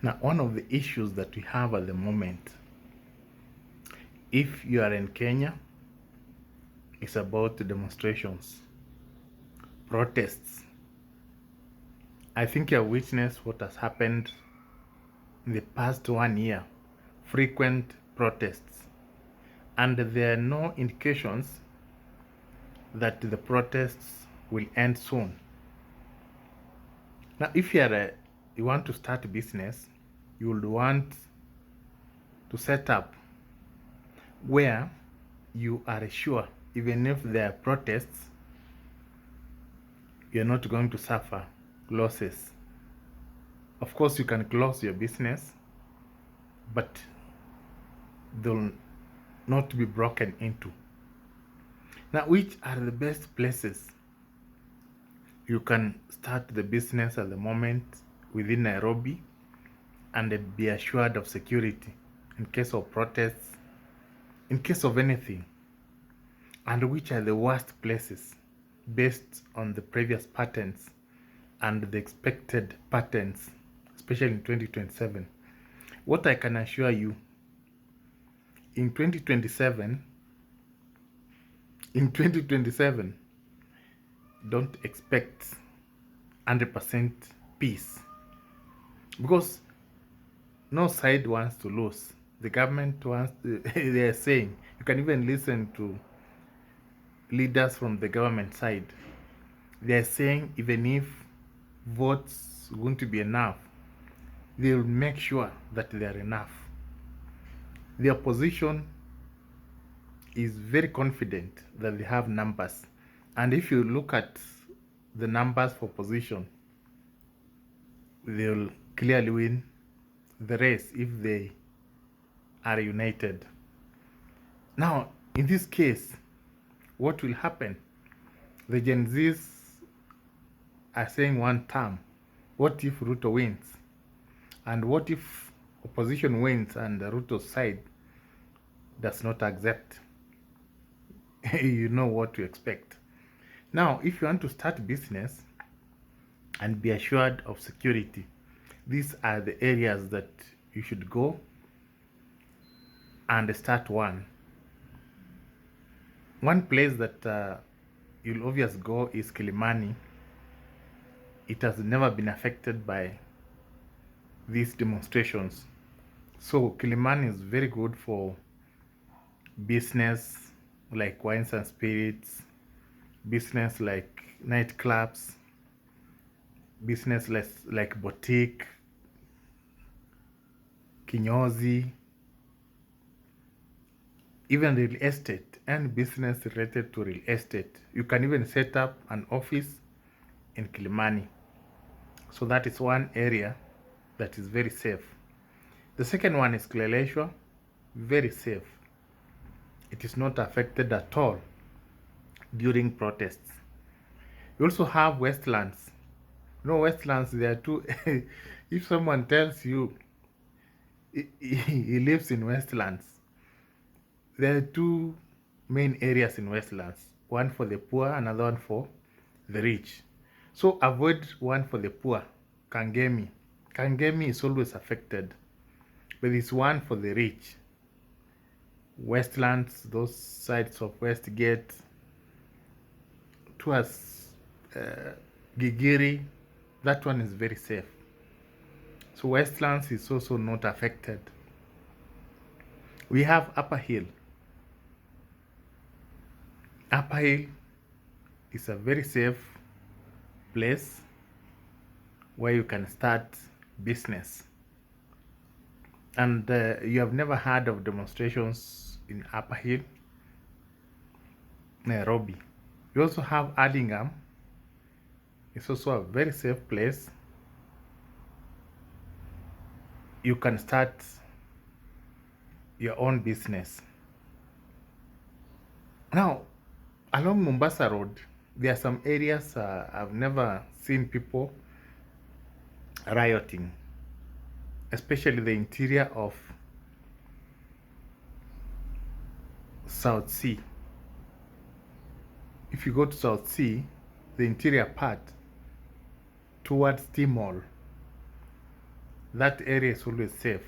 Now, one of the issues that we have at the moment, if you are in Kenya, is about demonstrations, protests. I think you have witnessed what has happened in the past 1 year, frequent protests, and there are no indications that the protests will end soon. Now, if you want to start a business, you would want to set up where you are sure, even if there are protests, you're not going to suffer losses. Of course, you can close your business, but they'll not be broken into. Now, which are the best places you can start the business at the moment within Nairobi and be assured of security in case of protests, in case of anything? And which are the worst places based on the previous patterns and the expected patterns, especially in 2027? What I can assure you, in 2027, don't expect 100% peace, because no side wants to lose. The government wants they are saying, you can even listen to leaders from the government side. They are saying even if votes are going to be enough, they will make sure that they are enough. The opposition is very confident that they have numbers, and if you look at the numbers for opposition, they will clearly win the race if they are united. Now, in this case, what will happen? The Gen Zs are saying one term. What if Ruto wins? And what if opposition wins and Ruto's side does not accept? You know what to expect. Now, if you want to start business and be assured of security, these are the areas that you should go and start one. One place that you'll obviously go is Kilimani. It has never been affected by these demonstrations. So Kilimani is very good for business like wines and spirits, business like nightclubs, business like boutique, kinyozi, even real estate and business related to real estate. You can even set up an office in Kilimani. So that is one area that is very safe. The second one is Kileleshwa, very safe. It is not affected at all during protests. You also have Westlands. No, Westlands, there are two. If someone tells you he lives in Westlands, there are two main areas in Westlands. One for the poor, another one for the rich. So avoid one for the poor, Kangemi. Kangemi is always affected, but it's one for the rich. Westlands, those sides of Westgate, towards Gigiri, that one is very safe. So Westlands is also not affected. We have Upper Hill. Upper Hill is a very safe place where you can start business. And you have never heard of demonstrations in Upper Hill, Nairobi. You also have Addingham. It's also a very safe place. You can start your own business. Now, along Mombasa Road, there are some areas I've never seen people rioting, especially the interior of South Sea. If you go to South Sea, the interior part towards Timor, that area is always safe.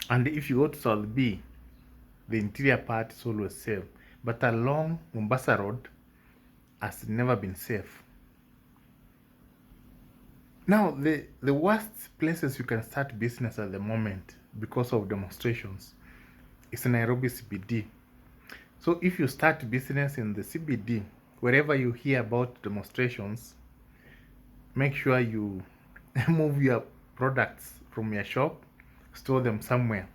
And if you go to South B, the interior part is always safe. But along Mombasa Road has never been safe. Now, the worst places you can start business at the moment because of demonstrations is Nairobi CBD. So if you start business in the CBD, wherever you hear about demonstrations, make sure you move your products from your shop, store them somewhere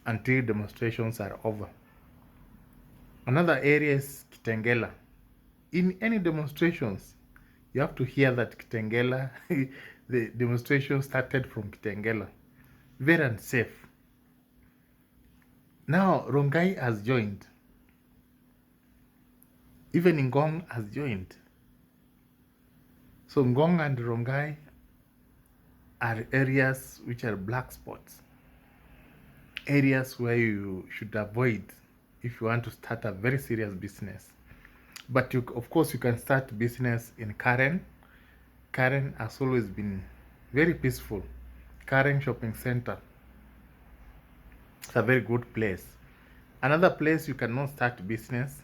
until demonstrations are over. Another area is Kitengela. In any demonstrations, you have to hear that Kitengela, the demonstration started from Kitengela. Very unsafe. Now, Rongai has joined. Even Ngong has joined. So Ngong and Rongai are areas which are black spots. Areas where you should avoid if you want to start a very serious business. But of course, you can start business in Karen. Karen has always been very peaceful. Karen Shopping Center. It's a very good place. Another place you cannot start business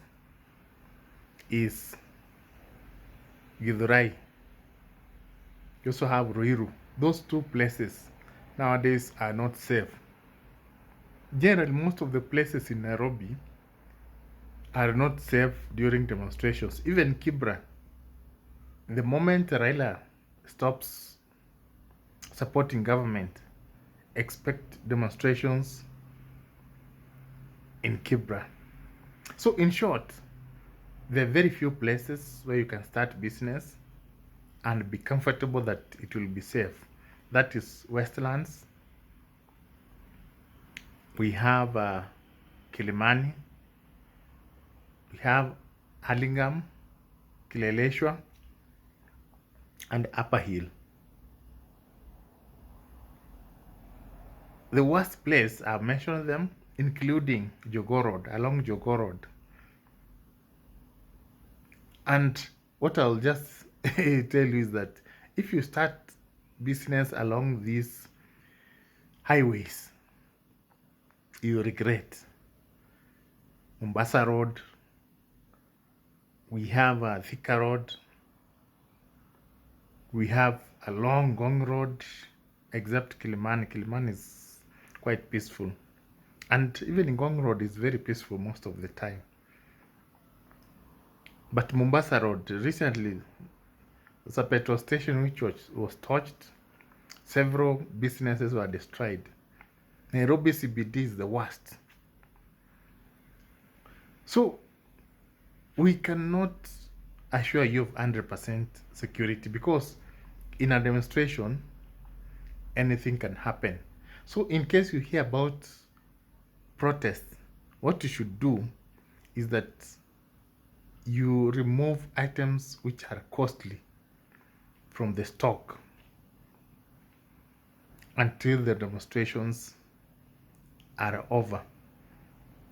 is Githurai. You also have Ruiru. Those two places nowadays are not safe. Generally, most of the places in Nairobi are not safe during demonstrations. Even Kibra, the moment Raila stops supporting government, expect demonstrations in Kibra. So in short, there are very few places where you can start business and be comfortable that it will be safe. That is Westlands. We have Kilimani. We have Hurlingham, Kileleshwa, and Upper Hill. The worst place, I've mentioned them, including Jogoo Road, along Jogoo Road. And what I'll just tell you is that if you start business along these highways, you regret. Mombasa Road, we have a Thika Road, we have a long Gong Road, except Kilimani. Kilimani is quite peaceful. And even Gong Road is very peaceful most of the time. But Mombasa Road, recently, there's a petrol station which was torched. Several businesses were destroyed. Nairobi CBD is the worst. So, we cannot assure you of 100% security because in a demonstration, anything can happen. So, in case you hear about protests, what you should do is that you remove items which are costly from the stock until the demonstrations are over.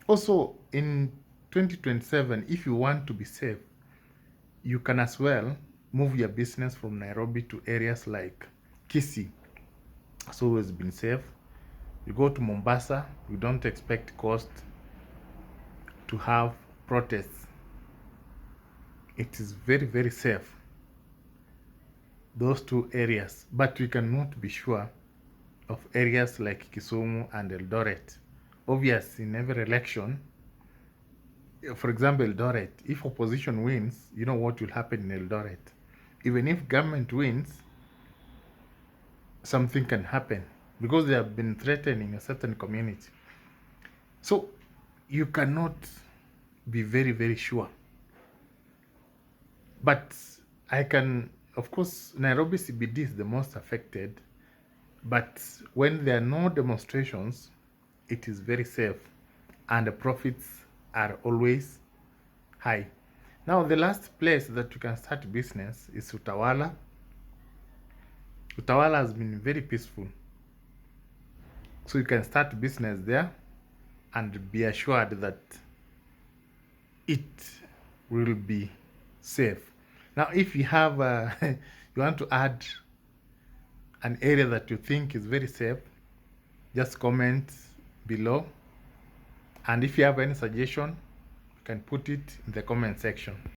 Also, in 2027, if you want to be safe, you can as well move your business from Nairobi to areas like Kisii. It's always been safe. You go to Mombasa, you don't expect cost to have protests. It is very, very safe, those two areas. But we cannot be sure of areas like Kisumu and Eldoret. Obviously, in every election, for example, Eldoret, if opposition wins, you know what will happen in Eldoret. Even if government wins, something can happen because they have been threatening a certain community. So you cannot be very, very sure. But I can, of course, Nairobi CBD is the most affected. But when there are no demonstrations, it is very safe and the profits are always high. Now, the last place that you can start business is Utawala. Utawala has been very peaceful. So you can start business there and be assured that it will be safe. Now, if you have, you want to add an area that you think is very safe, just comment below. And if you have any suggestion, you can put it in the comment section.